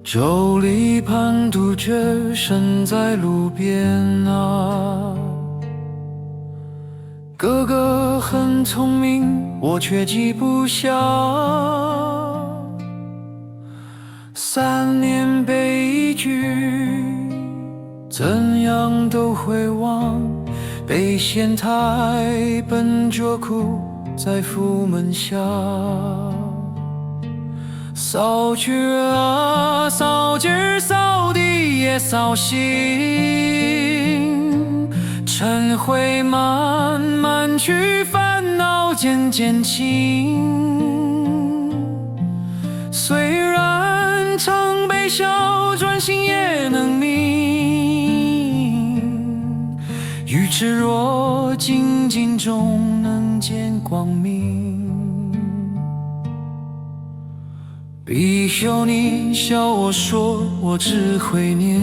舟里盼杜鹃身在路边啊，哥哥很聪明，我却记不下。3年背一句，怎样都会忘。背箧台，奔着哭，在府门下。扫菊啊，扫枝，扫地也扫兴。晨晖慢慢去，烦恼渐渐轻。虽然常悲笑，转心也能明。玉齿若精进，终能见光明。必有你笑我说，我只会念。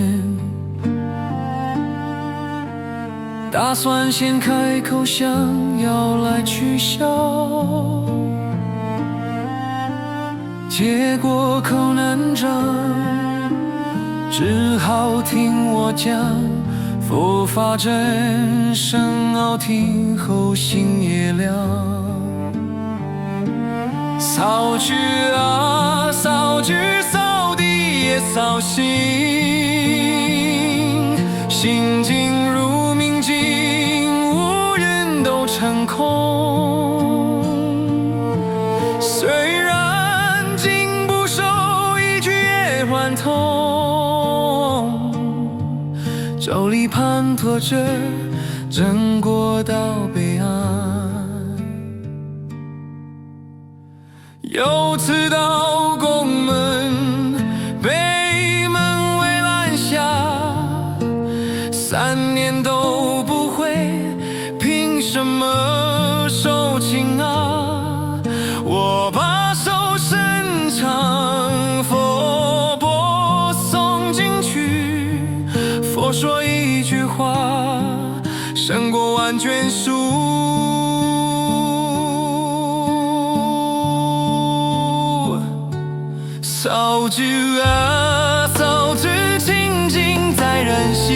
打算先开口，想要来取笑，结果口难张，只好听我讲。佛法真深奥，听后心也凉。扫菊啊，扫枝，扫地也扫兴。心静如明镜，无人都成空。虽然经不收，一句也还痛。舟里滂沱着，正过到北岸。又次到宫门，北门围栏下，3年都不回，凭什么收情啊？我把手伸长，佛钵诵进去，佛说一句话，胜过万卷书。扫菊啊，扫枝，清净在人心。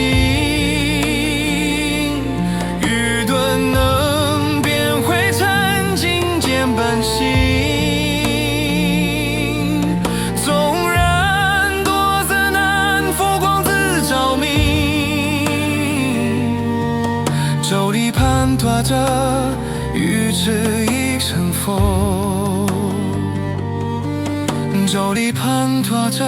愚钝能变灰尘，精简本性。纵然多则难，佛光自照明。舟里滂沱着，玉齿已成风。舟里滂沱着。